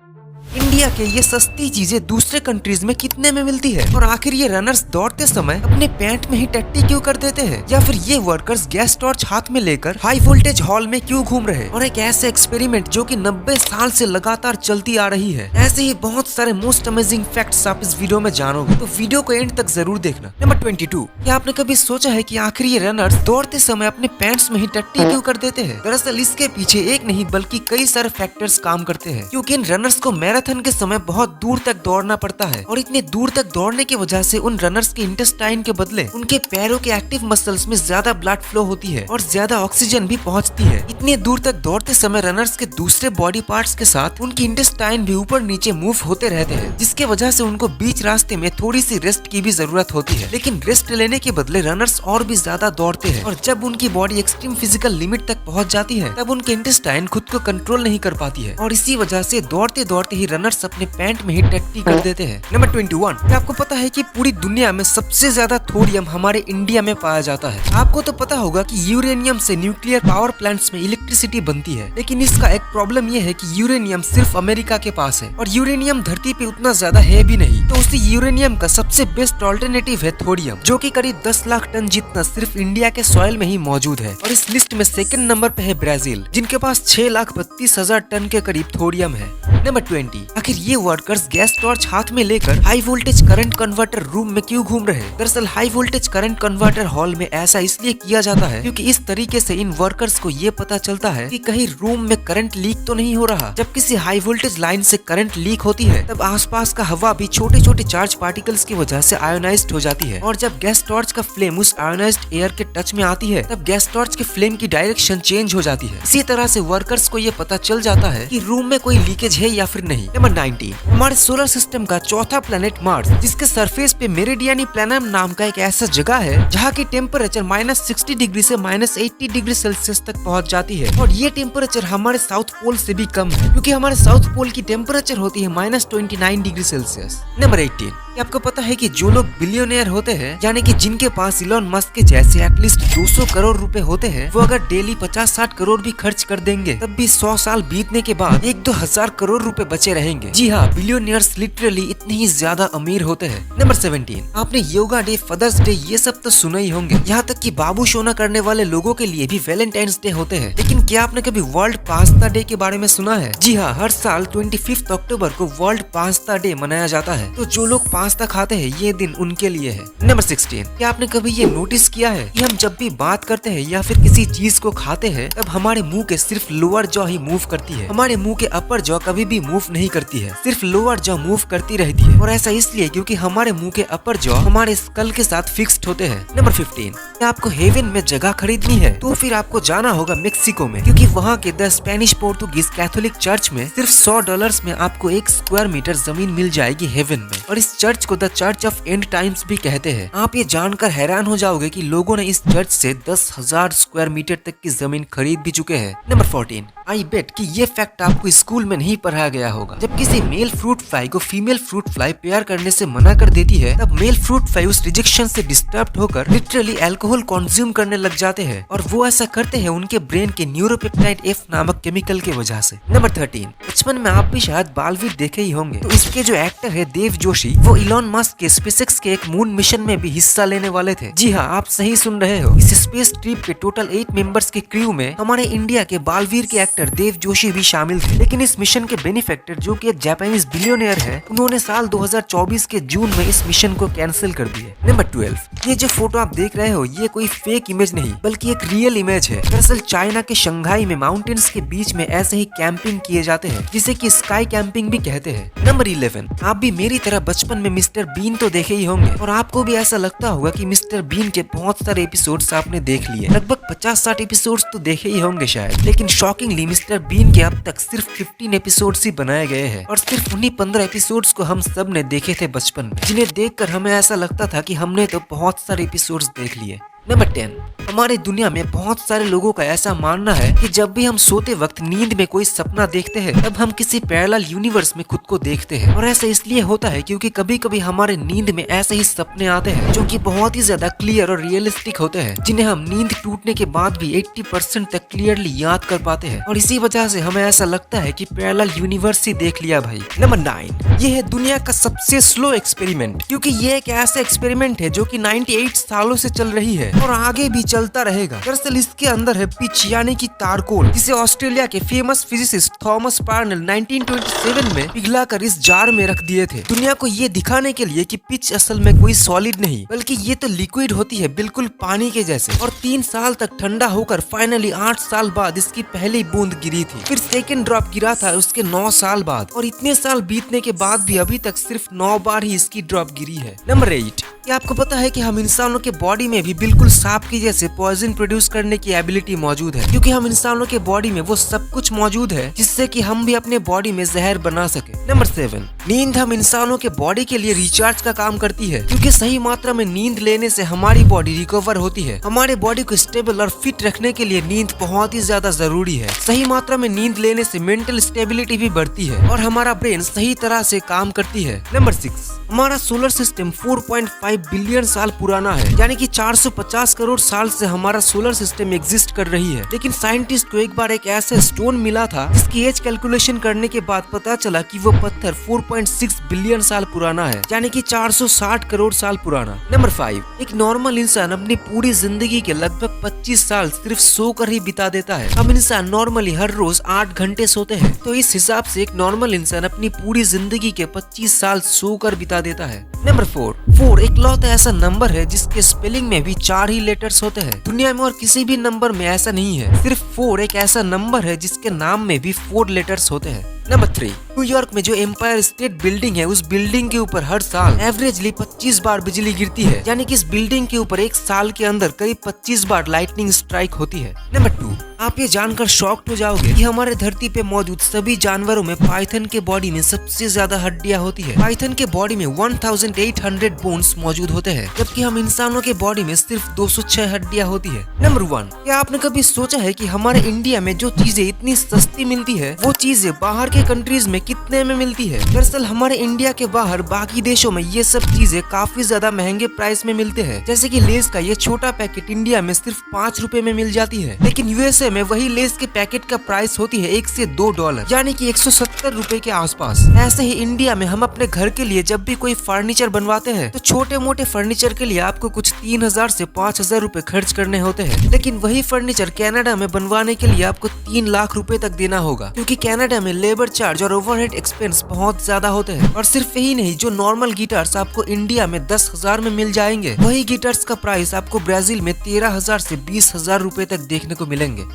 India के ये सस्ती चीजें दूसरे कंट्रीज में कितने में मिलती है, और आखिर ये रनर्स दौड़ते समय अपने पैंट में ही टट्टी क्यों कर देते हैं, या फिर ये वर्कर्स गैस टॉर्च हाथ में लेकर हाई वोल्टेज हॉल में क्यों घूम रहे हैं, और एक ऐसे एक्सपेरिमेंट जो कि 90 साल से लगातार चलती आ रही है। ऐसे ही बहुत सारे मोस्ट अमेजिंग फैक्ट्स आप इस वीडियो में जानोगे, तो वीडियो को एंड तक जरूर देखना। नंबर 22, क्या आपने कभी सोचा है कि आखिर ये रनर्स दौड़ते समय अपने पैंट्स में ही टट्टी क्यों कर देते हैं? दरअसल इसके पीछे एक नहीं बल्कि कई सारे फैक्टर्स काम करते हैं, क्योंकि इन रनर्स को मैराथन के समय बहुत दूर तक दौड़ना पड़ता है, और इतने दूर तक दौड़ने की वजह से उन रनर्स के इंटेस्टाइन के बदले उनके पैरों के एक्टिव मसल्स में ज्यादा ब्लड फ्लो होती है और ज्यादा ऑक्सीजन भी पहुंचती है। इतने दूर तक दौड़ते समय रनर्स के दूसरे बॉडी पार्ट्स के साथ उनकी इंटेस्टाइन भी ऊपर नीचे मूव होते रहते हैं, जिसके वजह से उनको बीच रास्ते में थोड़ी सी रेस्ट की भी जरूरत होती है। लेकिन रेस्ट लेने के बदले रनर्स और भी ज्यादा दौड़ते हैं, और जब उनकी बॉडी एक्सट्रीम फिजिकल लिमिट तक पहुंच जाती है तब उनके इंटेस्टाइन खुद को कंट्रोल नहीं कर पाती है, और इसी वजह से दौड़ते दौड़ते ही रनर्स अपने पैंट में ही टट्टी कर देते हैं। नंबर 21, क्या आपको पता है कि पूरी दुनिया में सबसे ज्यादा थोरियम हमारे इंडिया में पाया जाता है? आपको तो पता होगा कि यूरेनियम से न्यूक्लियर पावर प्लांट्स में इलेक्ट्रिसिटी बनती है, लेकिन इसका एक प्रॉब्लम यह है कि यूरेनियम सिर्फ अमेरिका के पास है, और यूरेनियम धरती पे उतना ज्यादा है भी नहीं। तो उसी यूरेनियम का सबसे बेस्ट ऑल्टरनेटिव है थोरियम, जो कि करीब 10 लाख टन जितना सिर्फ इंडिया के सॉइल में ही मौजूद है। और इस लिस्ट में सेकंड नंबर पे है ब्राजील, जिनके पास 6,32,000 टन के करीब थोरियम है। नंबर 20, आखिर ये वर्कर्स गैस टॉर्च हाथ में लेकर high voltage current converter room में क्यों घूम रहे हैं? दरअसल high voltage current converter hall में ऐसा इसलिए किया जाता है क्योंकि इस तरीके से इन वर्कर्स को ये पता चलता है कि कहीं रूम में करंट लीक तो नहीं हो रहा। जब किसी हाई वोल्टेज लाइन से करंट लीक होती है तब आसपास का हवा भी छोटे छोटे चार्ज पार्टिकल्स की वजह से आयोनाइज्ड हो जाती है, और जब गैस टॉर्च का फ्लेम उस आयोनाइज्ड एयर के टच में आती है तब गैस टॉर्च के फ्लेम की डायरेक्शन चेंज हो जाती है। इसी तरह से वर्कर्स को ये पता चल जाता है कि रूम में कोई लीकेज है या फिर नहीं। नंबर 19, हमारे सोलर सिस्टम का चौथा प्लेनेट मार्स, जिसके सरफेस पे मेरिडियानी प्लेनम नाम का एक ऐसा जगह है जहाँ की टेम्परेचर -60 डिग्री से -80 डिग्री सेल्सियस तक पहुँच जाती है, और ये टेम्परेचर हमारे साउथ पोल से भी कम है, क्योंकि हमारे साउथ पोल की टेम्परेचर होती है -29 डिग्री सेल्सियस। नंबर 18, आपको पता है कि जो लोग बिलियनियर होते हैं, यानी कि जिनके पास इलॉन मस्क के जैसे एटलीस्ट 200 करोड़ रुपए होते हैं, वो अगर डेली 50-60 करोड़ भी खर्च कर देंगे तब भी 100 साल बीतने के बाद 1-2 हजार करोड़ रुपए बचे रहेंगे। जी हाँ, बिलियनियर्स लिटरली इतने ही ज्यादा अमीर होते हैं। नंबर 17, आपने योगा डे, फादर्स डे ये सब तो सुना ही होंगे, यहाँ तक कि बाबू सोना करने वाले लोगों के लिए भी वैलेंटाइंस डे होते हैं। लेकिन क्या आपने कभी वर्ल्ड पास्ता डे के बारे में सुना है? जी हाँ, हर साल 25 अक्टूबर को वर्ल्ड पास्ता डे मनाया जाता है, तो जो लोग पास्ता खाते हैं ये दिन उनके लिए है। नंबर 16, क्या आपने कभी ये नोटिस किया है कि हम जब भी बात करते हैं या फिर किसी चीज को खाते हैं तब हमारे मुंह के सिर्फ लोअर जॉ ही मूव करती है, हमारे मुंह के अपर जॉ कभी भी मूव नहीं करती है, सिर्फ लोअर जॉ मूव करती रहती है, और ऐसा इसलिए क्योंकि हमारे मुंह के अपर जॉ हमारे स्कल के साथ फिक्स्ड होते हैं। नंबर 15, क्या आपको हेवन में जगह खरीदनी है तो फिर आपको जाना होगा मेक्सिको में, क्योंकि वहाँ के the Spanish Portuguese Catholic church में सिर्फ $100 में आपको 1 स्क्वायर मीटर जमीन मिल जाएगी हेवन में, और इस चर्च को the church of and times भी कहते हैं। आप ये जानकर हैरान हो जाओगे कि लोगों ने इस चर्च से 10,000 स्क्वायर मीटर तक की जमीन खरीद भी चुके हैं। नंबर 14, आई बेट कि ये फैक्ट आपको स्कूल में नहीं पढ़ाया गया होगा। जब किसी मेल फ्रूट फ्लाई को फीमेल फ्रूट फ्लाई पेयर करने से मना कर देती है तब मेल फ्रूट फ्लाई उस रिजेक्शन से डिस्टर्ब होकर लिटरली अल्कोहल कंज्यूम करने लग जाते हैं, और वो ऐसा करते हैं उनके ब्रेन के न्यूरोपेप्टाइड F नामक केमिकल के वजह से। नंबर 13, बचपन में आप भी शायद बालवीर देखे ही होंगे, तो इसके जो एक्टर है देव जोशी, वो इलॉन मस्क के स्पेसएक्स के एक मून मिशन में भी हिस्सा लेने वाले थे। जी हाँ, आप सही सुन रहे हो, इस स्पेस ट्रिप के टोटल 8 मेंबर्स के क्रू में हमारे इंडिया के बालवीर के एक्टर देव जोशी भी शामिल थे। लेकिन इस मिशन के बेनिफैक्टर, जो कि एक जापानीज बिलियनियर है, उन्होंने साल 2024 के जून में इस मिशन को कैंसिल कर दिए। नंबर 12, ये जो फोटो आप देख रहे हो ये कोई फेक इमेज नहीं बल्कि एक रियल इमेज है। दरअसल चाइना के शंघाई में माउंटेन्स के बीच में ऐसे ही कैंपिंग किए जाते हैं, जिसे कि स्काई कैंपिंग भी कहते हैं। नंबर 11, आप भी मेरी तरह बचपन में मिस्टर बीन तो देखे ही होंगे, और आपको भी ऐसा लगता होगा कि मिस्टर बीन के बहुत सारे एपिसोड्स आपने देख लिए, लगभग 50-60 एपिसोड्स तो देखे ही होंगे शायद। लेकिन शॉकिंगली मिस्टर बीन के अब तक सिर्फ 15 एपिसोड्स ही बनाए गए हैं, और सिर्फ उन्हीं 15 एपिसोड्स को हम सब ने देखे थे बचपन में, जिन्हें देखकर हमें ऐसा लगता था कि हमने तो बहुत सारे एपिसोड्स देख लिए। नंबर 10, हमारे दुनिया में बहुत सारे लोगों का ऐसा मानना है कि जब भी हम सोते वक्त नींद में कोई सपना देखते हैं तब हम किसी पैरेलल यूनिवर्स में खुद को देखते हैं। और ऐसा इसलिए होता है क्योंकि कभी कभी हमारे नींद में ऐसे ही सपने आते हैं जो कि बहुत ही ज्यादा क्लियर और रियलिस्टिक होते हैं, जिन्हें हम नींद टूटने के बाद भी 80% तक क्लियरली याद कर पाते हैं। और इसी वजह से हमें ऐसा लगता है कि पैरेलल यूनिवर्स ही देख लिया भाई। नंबर 9, ये है दुनिया का सबसे स्लो एक्सपेरिमेंट, क्योंकि ये एक ऐसा एक्सपेरिमेंट है जो कि 98 सालों से चल रही है और आगे भी चलता रहेगा। दरअसल इसके अंदर है पिच यानी कि तारकोल, जिसे ऑस्ट्रेलिया के फेमस फिजिसिस्ट थॉमस पार्नेल 1927 में पिघलाकर इस जार में रख दिए थे, दुनिया को ये दिखाने के लिए कि पिच असल में कोई सॉलिड नहीं बल्कि ये तो लिक्विड होती है, बिल्कुल पानी के जैसे। और 3 साल तक ठंडा होकर फाइनली 8 साल बाद इसकी पहली बूंद गिरी थी। फिर सेकंड ड्रॉप गिरा था उसके 9 साल बाद, और इतने साल बीतने के बाद भी अभी तक सिर्फ 9 बार ही इसकी ड्रॉप गिरी है। नंबर 8, क्या आपको पता है कि हम इंसानों के बॉडी में भी बिल्कुल सांप के जैसे पॉइजन प्रोड्यूस करने की एबिलिटी मौजूद है, क्योंकि हम इंसानों के बॉडी में वो सब कुछ मौजूद है जिससे कि हम भी अपने बॉडी में जहर बना सके। नंबर 7, नींद हम इंसानों के बॉडी के लिए रिचार्ज का काम करती है, क्योंकि सही मात्रा में नींद लेने से हमारी बॉडी रिकवर होती है। हमारे बॉडी को स्टेबल और फिट रखने के लिए नींद बहुत ही ज्यादा जरूरी है। सही मात्रा में नींद लेने से मेंटल स्टेबिलिटी भी बढ़ती है और हमारा ब्रेन सही तरह से काम करती है। नंबर 6, हमारा सोलर सिस्टम 4.5 बिलियन साल पुराना है, यानी कि 450 करोड़ साल से हमारा सोलर सिस्टम एग्जिस्ट कर रही है। लेकिन साइंटिस्ट को एक बार एक ऐसा स्टोन मिला था जिसकी एज कैलकुलेशन करने के बाद पता चला कि वो पत्थर 4.6 बिलियन साल पुराना है, यानी कि 460 करोड़ साल पुराना। नंबर 5, एक नॉर्मल इंसान अपनी पूरी जिंदगी के लगभग 25 साल सिर्फ सोकर ही बिता देता है। हम इंसान नॉर्मली हर रोज 8 घंटे सोते हैं, तो इस हिसाब से एक नॉर्मल इंसान अपनी पूरी जिंदगी के 25 साल सोकर बिता देता है। नंबर 4 इकलौता ऐसा नंबर है जिसके स्पेलिंग में भी 4 ही लेटर्स होते हैं। दुनिया में और किसी भी नंबर में ऐसा नहीं है। सिर्फ 4 एक ऐसा नंबर है जिसके नाम में भी 4 लेटर्स होते हैं। नंबर 3, न्यूयॉर्क में जो एम्पायर स्टेट बिल्डिंग है उस बिल्डिंग के ऊपर हर साल एवरेजली 25 बार बिजली गिरती है, यानी कि इस बिल्डिंग के ऊपर एक साल के अंदर करीब 25 बार लाइटनिंग स्ट्राइक होती है। नंबर 2, आप ये जानकर शॉक्ड हो जाओगे कि हमारे धरती पे मौजूद सभी जानवरों में पाइथन के बॉडी में सबसे ज्यादा हड्डियां होती है। पाइथन के बॉडी में 1800 बोन्स मौजूद होते हैं, जबकि हम इंसानों के बॉडी में सिर्फ 206 हड्डियां होती है। नंबर 1, क्या आपने कभी सोचा है कि हमारे इंडिया में जो चीजें इतनी सस्ती मिलती है वो चीजें बाहर के कंट्रीज में कितने में मिलती है? दरअसल हमारे इंडिया के बाहर बाकी देशों में ये सब चीजें काफी ज्यादा महंगे प्राइस में मिलते हैं। जैसे कि लेस का ये छोटा पैकेट इंडिया में सिर्फ 5 रुपए में मिल जाती है, लेकिन यूएसए में वही लेस के पैकेट का प्राइस होती है 1 से 2 डॉलर, यानी कि 170 रुपए के आसपास। ऐसे ही इंडिया में हम अपने घर के लिए जब भी कोई फर्नीचर बनवाते हैं तो छोटे मोटे फर्नीचर के लिए आपको कुछ 3000 से 5000 रुपए खर्च करने होते हैं, लेकिन वही फर्नीचर कनाडा में बनवाने के लिए आपको 3 लाख रुपए तक देना होगा, क्योंकि कनाडा में लेबर चार्ज और ओवरहेड एक्सपेंस बहुत ज्यादा होते हैं। और सिर्फ यही नहीं, जो नॉर्मल गिटार्स आपको इंडिया में 10,000 में मिल जाएंगे, वही गिटार्स का प्राइस आपको ब्राजील में 13,000 से 20,000 रुपए तक देखने को मिलेंगे।